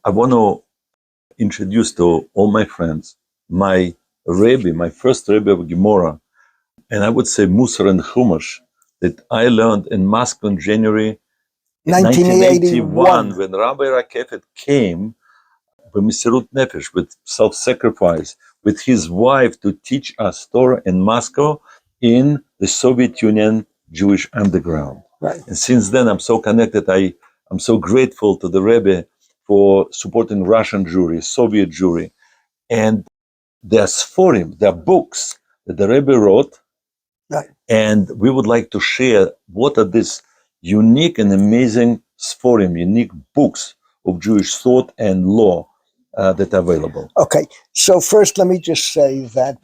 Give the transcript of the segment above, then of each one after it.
I want to introduce to all my friends my Rebbe, my first Rebbe of Gemara, and I would say Musar and Chumash, that I learned in Moscow in January 1981 when Rabbi Rakeffet came with Mesirut Nefesh, with self-sacrifice, with his wife to teach us Torah in Moscow in the Soviet Union Jewish underground. Right. And since then, I'm so connected. I'm so grateful to the Rebbe for supporting Russian Jewry, Soviet Jewry. And there are Sforim, there are books that the Rebbe wrote. Right. And we would like to share what are these unique and amazing Sforim, unique books of Jewish thought and law that are available. Okay, so first let me just say that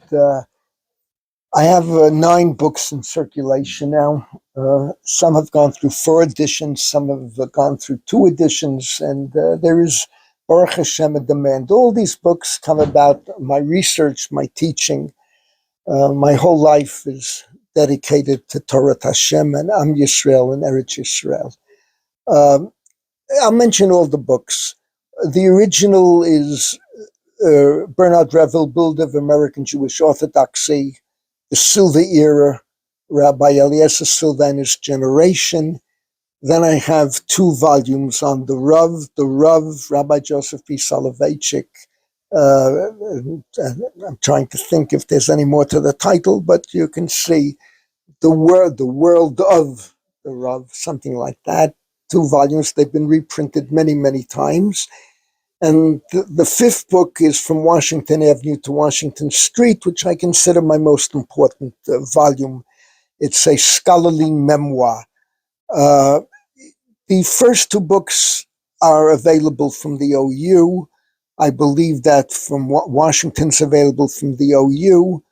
I have 9 books in circulation now. Some have gone through 4 editions, some have gone through 2 editions, and there is, Baruch Hashem, a demand. All these books come about my research, my teaching. My whole life is dedicated to Torah Hashem and Am Yisrael and Eretz Yisrael. I'll mention all the books. The original is Bernard Revel, Builder of American Jewish Orthodoxy, the Silver Era, Rabbi Eliezer Silva and His Generation. Then I have 2 volumes on the Rav, Rabbi Joseph B. Soloveitchik. I'm trying to think if there's any more to the title, but you can see the world of the Rav, something like that. 2 volumes. They've been reprinted many, many times. And the 5th book is From Washington Avenue to Washington Street, which I consider my most important volume. It's a scholarly memoir. The first 2 books are available from the OU. I believe that From Washington's available from the OU.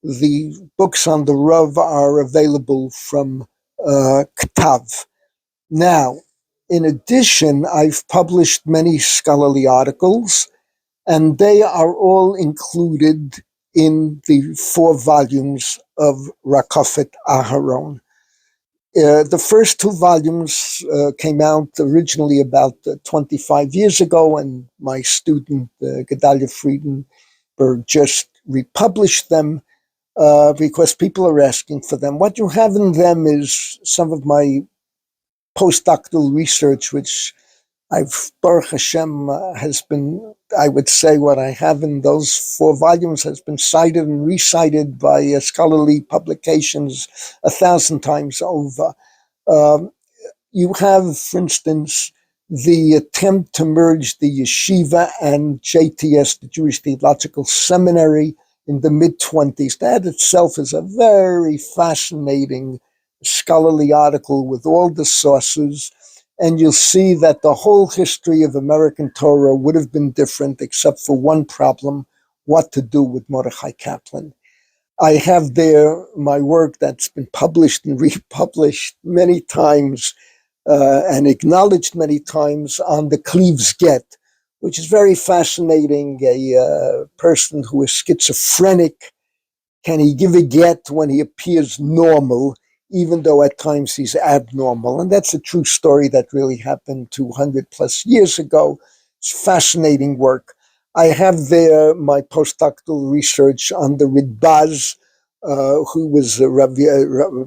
The books on the Rav are available from KTAV. Now, in addition, I've published many scholarly articles, and they are all included in the 4 volumes of Rakafot Aharon. The first 2 volumes came out originally about 25 years ago, and my student, Gedalia Friedenberg, just republished them because people are asking for them. What you have in them is some of my postdoctoral research, which Baruch Hashem, has been, I would say, what I have in those 4 volumes has been cited and recited by scholarly publications 1,000 times over. You have, for instance, the attempt to merge the Yeshiva and JTS, the Jewish Theological Seminary, in the mid-20s. That itself is a very fascinating scholarly article with all the sources, and you'll see that the whole history of American Torah would have been different except for one problem: what to do with Mordechai Kaplan. I have there my work that's been published and republished many times and acknowledged many times on the Cleves Get, which is very fascinating. A person who is schizophrenic, can he give a get when he appears normal, even though at times he's abnormal? And that's a true story that really happened 200 plus years ago. It's fascinating work. I have there my postdoctoral research on the Ridbaz, who was Rabbi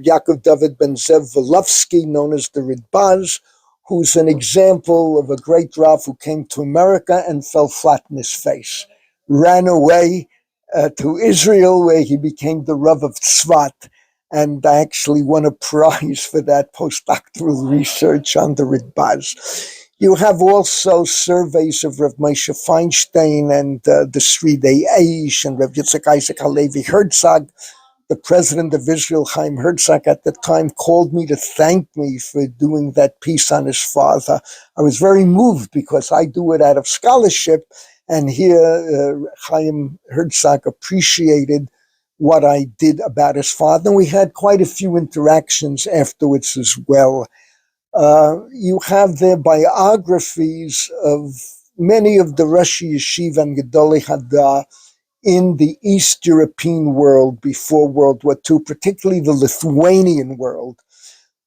Yaakov David Ben Zev Volovsky, known as the Ridbaz, who's an example of a great Rav who came to America and fell flat in his face, ran away to Israel, where he became the Rav of Tzvat. And I actually won a prize for that postdoctoral research on the Ridbaz. You have also surveys of Rav Moshe Feinstein and the Sridei Eish and Rav Yitzchak Isaac Halevi Herzog. The president of Israel, Chaim Herzog, at the time called me to thank me for doing that piece on his father. I was very moved because I do it out of scholarship, and here Chaim Herzog appreciated what I did about his father. And we had quite a few interactions afterwards as well. You have their biographies of many of the Rosh Yeshiva and Gedolei Hadah in the East European world before World War II, particularly the Lithuanian world.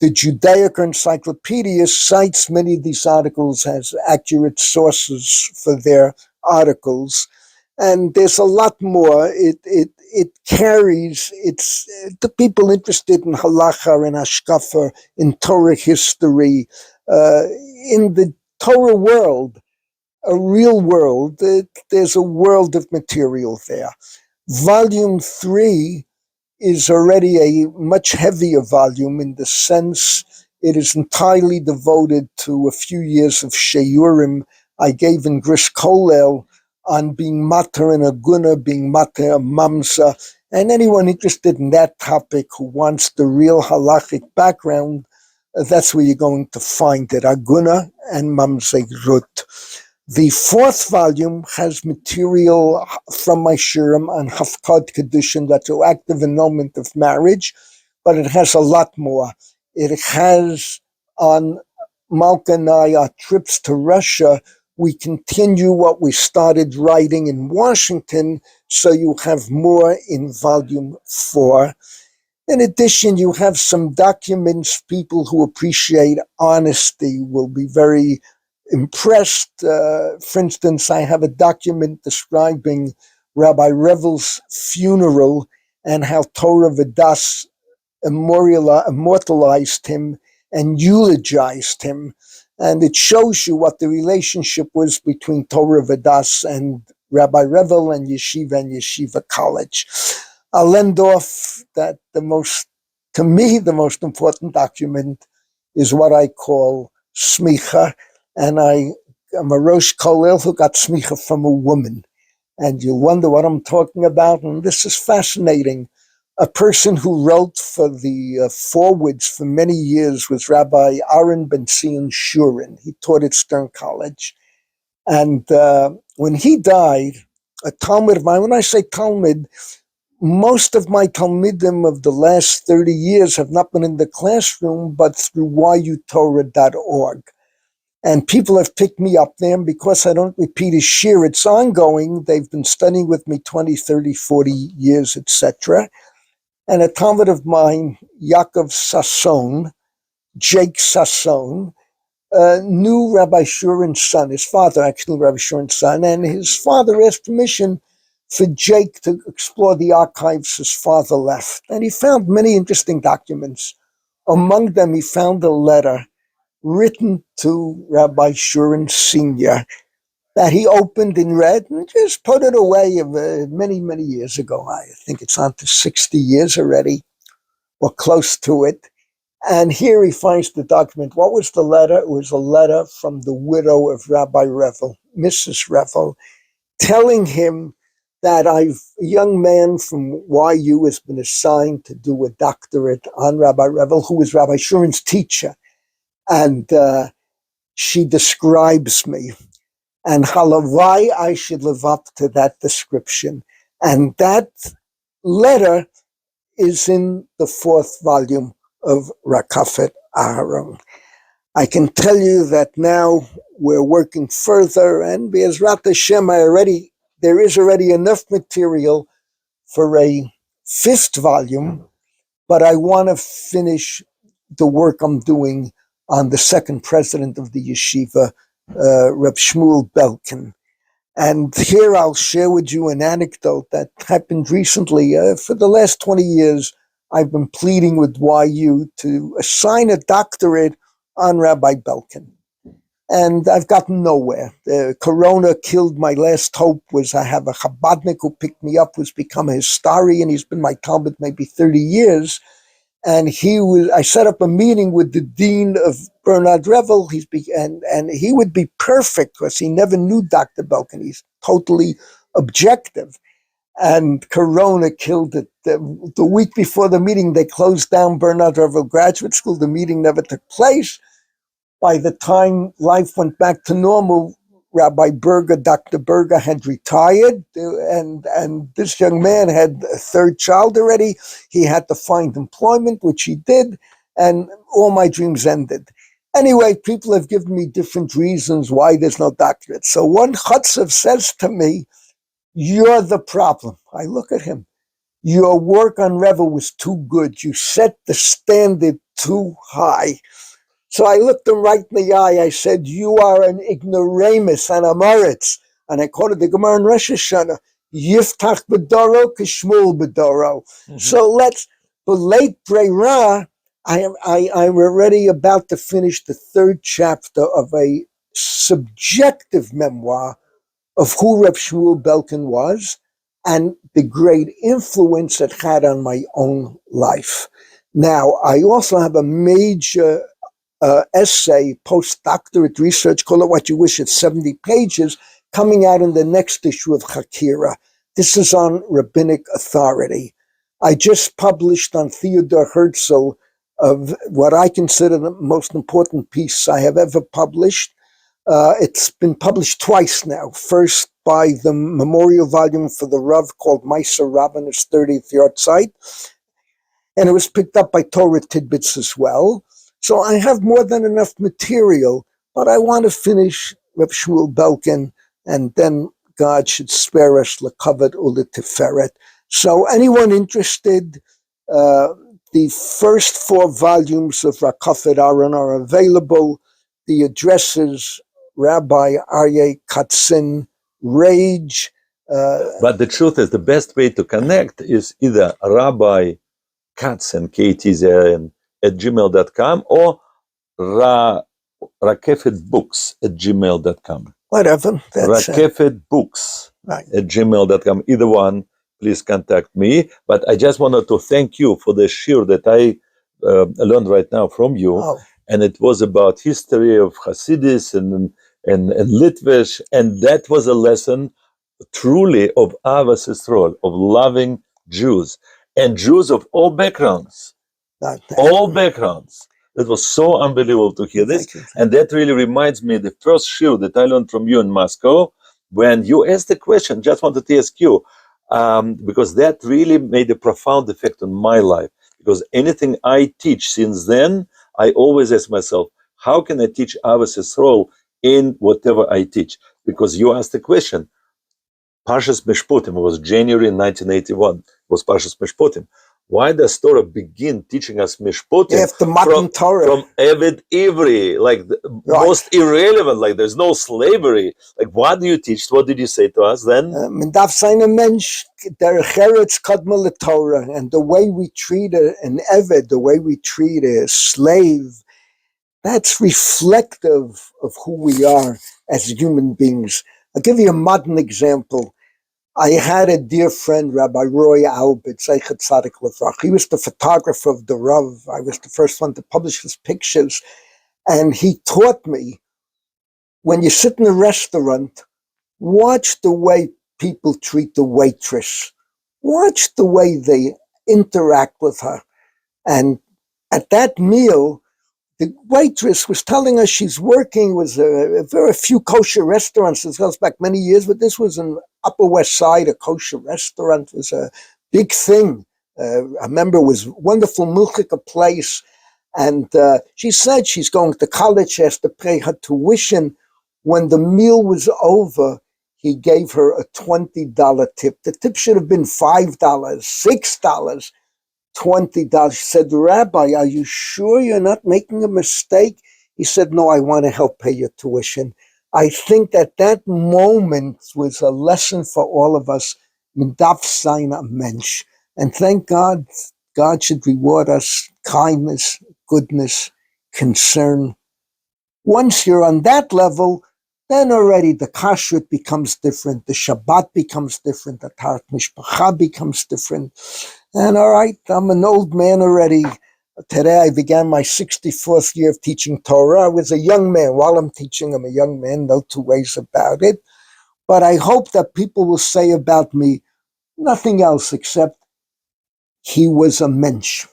The Judaica Encyclopedia cites many of these articles as accurate sources for their articles. And there's a lot more. It carries, it's the people interested in halacha and hashkafa, in Torah history, in the Torah world, a real world. There's a world of material there. Volume 3 is already a much heavier volume in the sense it is entirely devoted to a few years of Sheyurim I gave in Gruss Kollel on being mater and aguna, being mater and mamza, and anyone interested in that topic who wants the real halachic background, that's where you're going to find it, aguna and mamze rut. The 4th volume has material from my shirim on Hafkad Kedushin, retroactive annulment of marriage, but it has a lot more. It has on Malka and I, our trips to Russia, we continue what we started writing in Washington, so you have more in volume 4. In addition, you have some documents. People who appreciate honesty will be very impressed. For instance, I have a document describing Rabbi Revel's funeral and how Torah Vodaas immortalized him and eulogized him. And it shows you what the relationship was between Torah Vodaas and Rabbi Revel and Yeshiva College. I'll end off that to me, the most important document is what I call smicha. And I'm a Rosh Kollel who got smicha from a woman. And you'll wonder what I'm talking about. And this is fascinating. A person who wrote for the forwards for many years was Rabbi Aaron Ben Zion Shurin. He taught at Stern College. And when he died, a Talmud of mine, when I say Talmud, most of my Talmidim of the last 30 years have not been in the classroom, but through yutorah.org. And people have picked me up there, and because I don't repeat a shir, it's ongoing. They've been studying with me 20, 30, 40 years, etc. And a Talmud of mine, Yaakov Sasson, Jake Sasson, knew Rabbi Shurin's son, his father actually, Rabbi Shurin's son, and his father asked permission for Jake to explore the archives his father left. And he found many interesting documents. Among them, he found a letter written to Rabbi Shurin Sr. that he opened and read and just put it away many, many years ago. I think it's on to 60 years already, or close to it. And here he finds the document. What was the letter? It was a letter from the widow of Rabbi Revel, Mrs. Revel, telling him that a young man from YU has been assigned to do a doctorate on Rabbi Revel, who was Rabbi Shurin's teacher. And she describes me. And halavai, I should live up to that description. And that letter is in the 4th volume of Rakeffet Aharon. I can tell you that now we're working further, and Be'ezrat Hashem, there is already enough material for a 5th volume, but I want to finish the work I'm doing on the 2nd president of the yeshiva, Reb Shmuel Belkin. And here I'll share with you an anecdote that happened recently. For the last 20 years, I've been pleading with YU to assign a doctorate on Rabbi Belkin. And I've gotten nowhere. Corona killed my last hope. Was I have a Chabadnik who picked me up, who's become a historian. He's been my Talmud maybe 30 years. And I set up a meeting with the dean of Bernard Revel, and he would be perfect because he never knew Dr. Belkin. He's totally objective. And Corona killed it. The week before the meeting, they closed down Bernard Revel Graduate School. The meeting never took place. By the time life went back to normal, Rabbi Berger, Dr. Berger had retired, and this young man had a 3rd child already. He had to find employment, which he did, and all my dreams ended. Anyway, people have given me different reasons why there's no doctorate. So one Chotzev says to me, "You're the problem." I look at him. "Your work on Revel was too good. You set the standard too high. So I looked him right in the eye. I said, "You are an ignoramus and a moritz." And I quoted the Gemara in Rosh Hashanah, "Yiftach bedoro kishmul bedoro." So let's, b'leit breira, I'm already about to finish the third chapter of a subjective memoir of who Reb Shmuel Belkin was and the great influence it had on my own life. Now, I also have a major essay, postdoctorate research, call it what you wish, it's 70 pages, coming out in the next issue of Hakira. This is on rabbinic authority. I just published on Theodor Herzl of what I consider the most important piece I have ever published. It's been published twice now. First by the memorial volume for the Rav called Meiser Rabban's 30th Yahrzeit, and it was picked up by Torah Tidbits as well. So I have more than enough material, but I want to finish Reb Shmuel Belkin, and then God should spare us Rakeffet Tiferet. So anyone interested, the first 4 volumes of Rakeffet Aharon are available. The addresses: Rabbi Aryeh Katzin, Rage. But the truth is, the best way to connect is either Rabbi Katzin, KTAV at gmail.com, or Rakeffetbooks at gmail.com. Whatever. Rakeffetbooks right. at gmail.com. Either one, please contact me. But I just wanted to thank you for the shir that I learned right now from you. Oh. And it was about history of Hasidus and Litvish. And that was a lesson truly of Avas Yisrael, of loving Jews. And Jews of all backgrounds. All backgrounds. It was so unbelievable to hear this. And that really reminds me, the first shir that I learned from you in Moscow, when you asked the question, just wanted to ask you, because that really made a profound effect on my life. Because anything I teach since then, I always ask myself, how can I teach Avas Yisrael in whatever I teach? Because you asked the question, Parshas Mishpotim, it was January 1981, it was Parshas Mishpotim. Why does Torah begin teaching us Mishpotim from Eved Ivri, like most irrelevant, like there's no slavery? Like, what do you teach? What did you say to us then? Torah, and the way we treat an Eved, the way we treat a slave, that's reflective of who we are as human beings. I'll give you a modern example. I had a dear friend, Rabbi Roy Albert, Zeichet Tzadik Levrach. He was the photographer of the Rav. I was the first one to publish his pictures. And he taught me, when you sit in a restaurant, watch the way people treat the waitress. Watch the way they interact with her. And at that meal, the waitress was telling us she's working with very few kosher restaurants. This goes back many years, but this was in Upper West Side. A kosher restaurant was a big thing. I remember it was a wonderful milchika place. And she said she's going to college. She has to pay her tuition. When the meal was over, he gave her a $20 tip. The tip should have been $5, $6. $20. She said, "Rabbi, are you sure you're not making a mistake?" He said, "No, I want to help pay your tuition." I think that moment was a lesson for all of us. Mindaf sein a mensch. And thank God, God should reward us kindness, goodness, concern. Once you're on that level, then already the kashrut becomes different, the Shabbat becomes different, the Tarat Mishpacha becomes different. And all right, I'm an old man already. Today I began my 64th year of teaching Torah. I was a young man. While I'm teaching, I'm a young man, no two ways about it. But I hope that people will say about me nothing else except he was a mensch.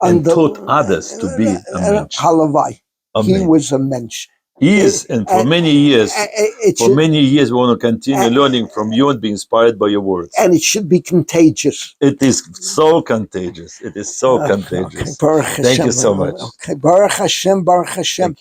And taught others to be a mensch. Halavai. He was a mensch. He is, and for many years, we want to continue learning from you and be inspired by your words. And it should be contagious. It is so contagious. It is so contagious. Okay. Thank you so much. Okay. Baruch Hashem, Baruch Hashem.